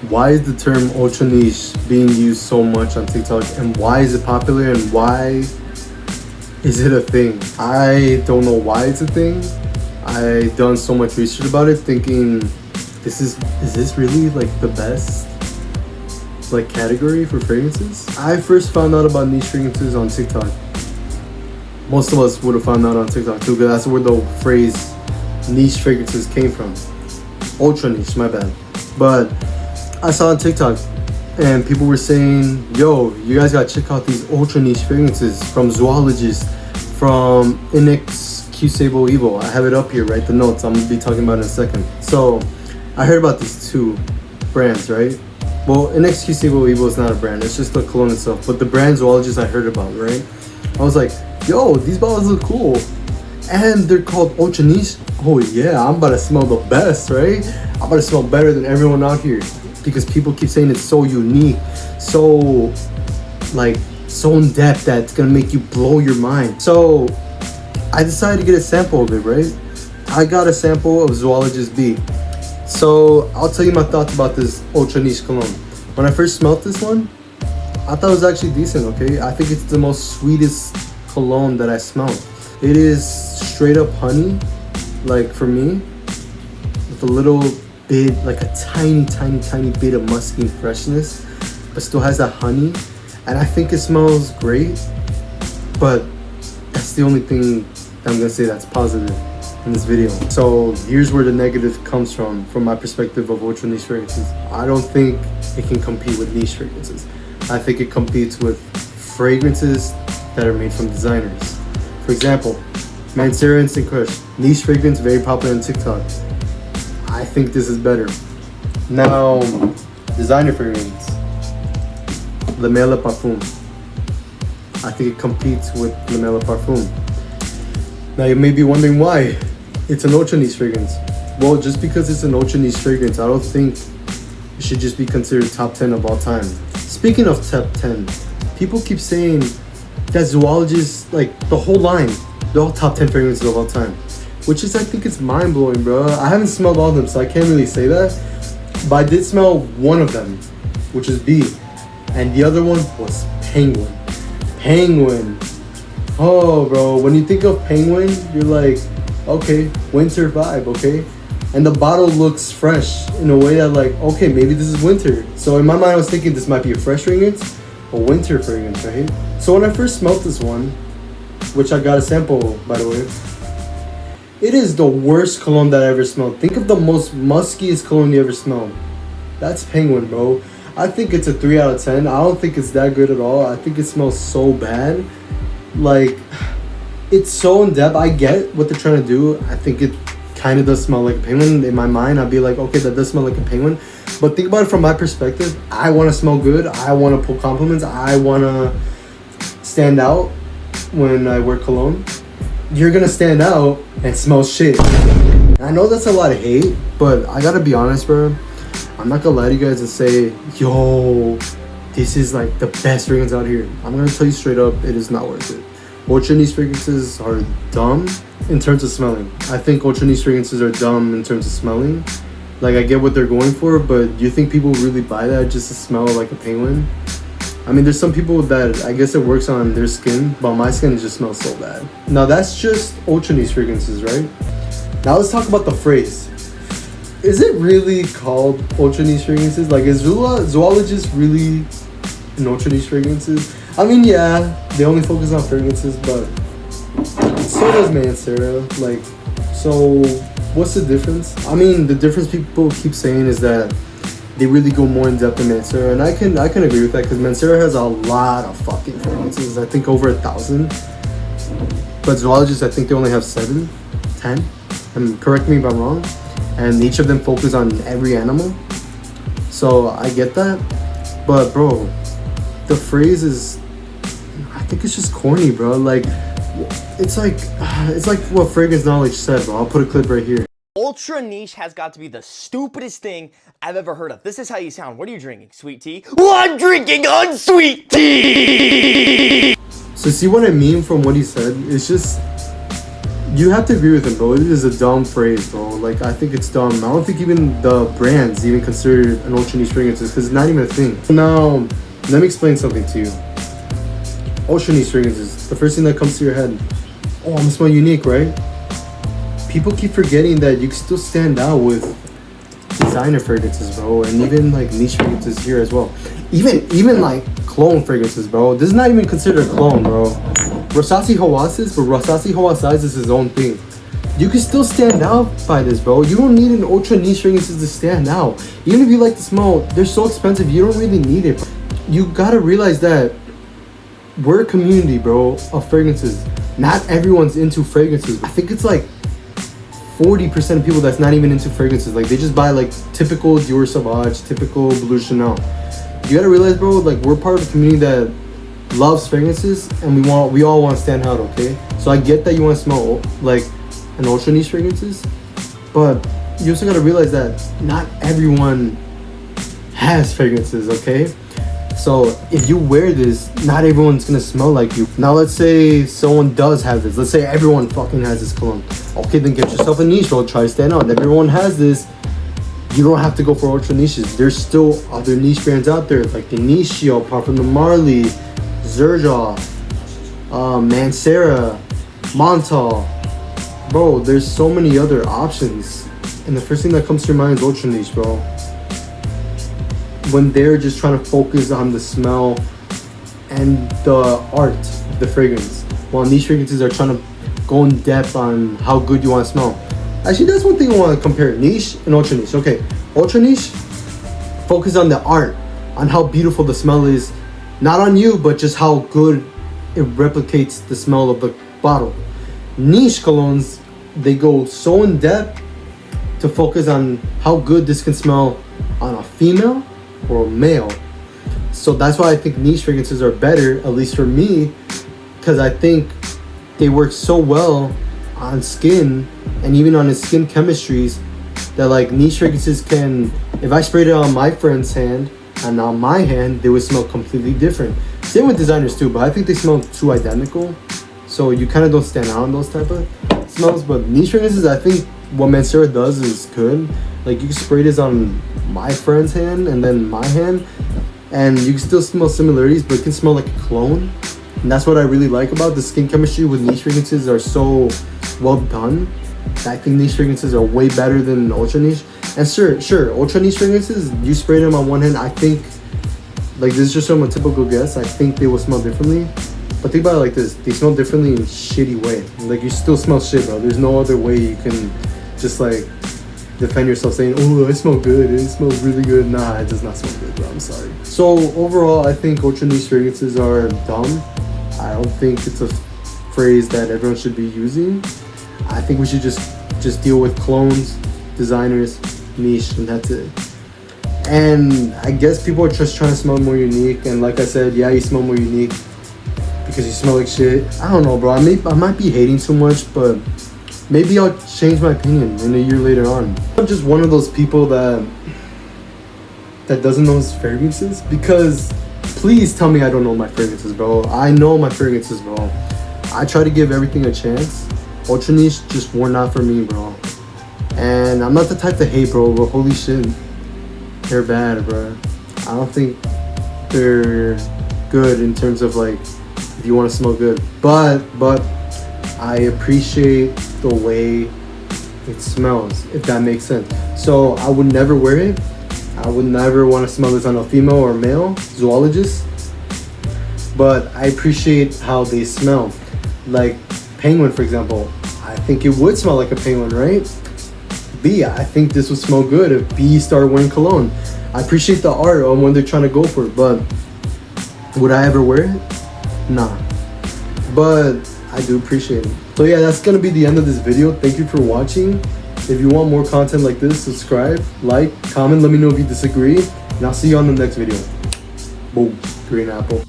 Why is the term ultra niche being used so much on TikTok, and why is it popular, and why is it a thing? I don't know why it's a thing. I done so much research about it, thinking is this really like the best like category for fragrances? I first found out about niche fragrances on TikTok. Most of us would have found out on TikTok too, because that's where the phrase niche fragrances came from. Ultra niche, my bad. But I saw on TikTok and people were saying, yo, you guys gotta check out these ultra niche fragrances from Zoologist, from Inex Q Sable Evo. I have it up here, right? The notes I'm gonna be talking about in a second. So I heard about these two brands, right? Well, Inex Q Sable Evo is not a brand, it's just the cologne itself. But the brand Zoologist I heard about, right? I was like, yo, these bottles look cool. And they're called ultra niche. Oh yeah, I'm about to smell the best, right? I'm about to smell better than everyone out here, because people keep saying it's so unique, so in depth that it's gonna make you blow your mind. So I decided to get a sample of it, right? I got a sample of Zoologist B. So I'll tell you my thoughts about this ultra niche cologne. When I first smelled this one, I thought it was actually decent, okay? I think it's the most sweetest cologne that I smelled. It is straight up honey, like for me, with a little bit, like a tiny bit of musky freshness, but still has that honey. And I think it smells great, but that's the only thing that I'm gonna say that's positive in this video. So here's where the negative comes from my perspective of ultra niche fragrances. I don't think it can compete with niche fragrances. I think it competes with fragrances that are made from designers. For example, Mancera Instant Crush, niche fragrance, very popular on TikTok. I think this is better. Now, designer fragrance, Le Male Parfum. I think it competes with Le Male Parfum. Now you may be wondering why it's an ultra niche fragrance. Well, just because it's an ultra niche fragrance, I don't think it should just be considered top 10 of all time. Speaking of top 10, people keep saying that Zoologist, like the whole line, they're all top 10 fragrances of all time. Which is, I think it's mind blowing, bro. I haven't smelled all of them, so I can't really say that. But I did smell one of them, which is B. And the other one was Penguin. Penguin. Oh, bro, when you think of Penguin, you're like, okay, winter vibe, okay? And the bottle looks fresh in a way that, like, okay, maybe this is winter. So in my mind, I was thinking this might be a fresh fragrance, a winter fragrance, right? So when I first smelled this one, which I got a sample, by the way, it is the worst cologne that I ever smelled. Think of the most muskiest cologne you ever smelled. That's Penguin, bro. I think it's a 3 out of 10. I don't think it's that good at all. I think it smells so bad. Like, it's so in depth. I get what they're trying to do. I think it kind of does smell like a penguin. In my mind, I'd be like, okay, that does smell like a penguin. But think about it from my perspective. I want to smell good. I want to pull compliments. I want to stand out when I wear cologne. You're gonna stand out and smell shit. I know that's a lot of hate, but I gotta be honest, bro. I'm not gonna lie to you guys and say, yo, this is like the best fragrance out here. I'm gonna tell you straight up, it is not worth it. Ultra niche fragrances are dumb in terms of smelling. I think ultra niche fragrances are dumb in terms of smelling. Like, I get what they're going for, but you think people really buy that just to smell like a penguin? I mean, there's some people that I guess it works on their skin, but my skin just smells so bad. Now that's just ultra niche fragrances, right? Now let's talk about the phrase. Is it really called ultra niche fragrances? Like, is Zoologist really an ultra niche fragrances? I mean, yeah, they only focus on fragrances, but so does Mancera. Like, so what's the difference? I mean, the difference people keep saying is that they really go more in depth than Mancera, and I can agree with that, because Mancera has a lot of fucking fragrances. I think over 1,000. But Zoologist, I think they only have 7, 10. And correct me if I'm wrong. And each of them focus on every animal. So I get that. But bro, the phrase is, I think it's just corny, bro. Like, it's like what Fragrance Knowledge said, bro. I'll put a clip right here. Ultra niche has got to be the stupidest thing I've ever heard of. This is how you sound. What are you drinking? Sweet tea? Well, I'm drinking unsweet tea! So see what I mean from what he said? It's just, you have to agree with him, bro. It is a dumb phrase, bro. Like, I think it's dumb. I don't think even the brands even consider an ultra niche fragrances because it's not even a thing. Now, let me explain something to you. Ultra niche fragrances, the first thing that comes to your head, oh, I'm gonna smell unique, right? People keep forgetting that you can still stand out with designer fragrances, bro, and even like niche fragrances here as well. Even like clone fragrances, bro. This is not even considered a clone, bro. Rosasi Hawasis, but Rosasi Hawasais is his own thing. You can still stand out by this, bro. You don't need an ultra niche fragrances to stand out. Even if you like the smell, they're so expensive, you don't really need it. You gotta realize that we're a community, bro, of fragrances. Not everyone's into fragrances. I think it's like 40% of people that's not even into fragrances. Like, they just buy like typical Dior Sauvage, typical Blue Chanel. You gotta realize, bro, like, we're part of a community that loves fragrances, and we all want to stand out, okay? So I get that you want to smell like an ultra niche fragrances, but you also gotta realize that not everyone has fragrances, okay? So if you wear this, not everyone's gonna smell like you. Now let's say someone does have this. Let's say everyone fucking has this cologne. Okay, then get yourself a niche, bro. Try to stand out. If everyone has this, you don't have to go for ultra niches. There's still other niche brands out there, like the Initio, Parfum de Marly, Xerjoff, Mancera, Montal. Bro, there's so many other options. And the first thing that comes to your mind is ultra niche, bro. When they're just trying to focus on the smell and the art of the fragrance, while niche fragrances are trying to go in depth on how good you want to smell. Actually, that's one thing I want to compare, niche and ultra niche. Okay, ultra niche, focus on the art, on how beautiful the smell is, not on you, but just how good it replicates the smell of the bottle. Niche colognes, they go so in depth to focus on how good this can smell on a female or a male. So that's why I think niche fragrances are better, at least for me, because I think they work so well on skin and even on his skin chemistries that like niche fragrances can, if I sprayed it on my friend's hand and on my hand, they would smell completely different. Same with designers too, but I think they smell too identical, so you kind of don't stand out on those type of smells. But niche fragrances, I think what Mancera does is good. Like, you can spray this on my friend's hand and then my hand, and you can still smell similarities, but it can smell like a clone. And that's what I really like about the skin chemistry with niche fragrances, are so well done. I think niche fragrances are way better than ultra niche. And sure, ultra niche fragrances, you spray them on one hand, I think, like, this is just from a typical guess, I think they will smell differently. But think about it like this, they smell differently in a shitty way. Like, you still smell shit, bro. There's no other way you can just like defend yourself saying, oh, I smell good, it smells really good. Nah, it does not smell good, bro, I'm sorry. So overall, I think ultra niche fragrances are dumb. I don't think it's a phrase that everyone should be using. I think we should just deal with clones, designers, niche, and that's it. And I guess people are just trying to smell more unique, and like I said, yeah, you smell more unique because you smell like shit. I don't know, bro. I might be hating too much, but maybe I'll change my opinion in a year later on. I'm just one of those people that doesn't know his fragrances, because please tell me I don't know my fragrances, bro. I know my fragrances, bro. I try to give everything a chance. Ultra niche just were not for me, bro. And I'm not the type to hate, bro, but holy shit, they're bad, bro. I don't think they're good in terms of like, if you want to smell good. But I appreciate the way it smells, if that makes sense. So I would never wear it. I would never want to smell this on a female or male zoologist. But I appreciate how they smell. Like penguin, for example. I think it would smell like a penguin, right? B, I think this would smell good if B started wearing cologne. I appreciate the art on when they're trying to go for it, but would I ever wear it? Nah. But I do appreciate it. So yeah, that's gonna be the end of this video. Thank you for watching. If you want more content like this, subscribe, like, comment, let me know if you disagree, and I'll see you on the next video. Boom, green apple.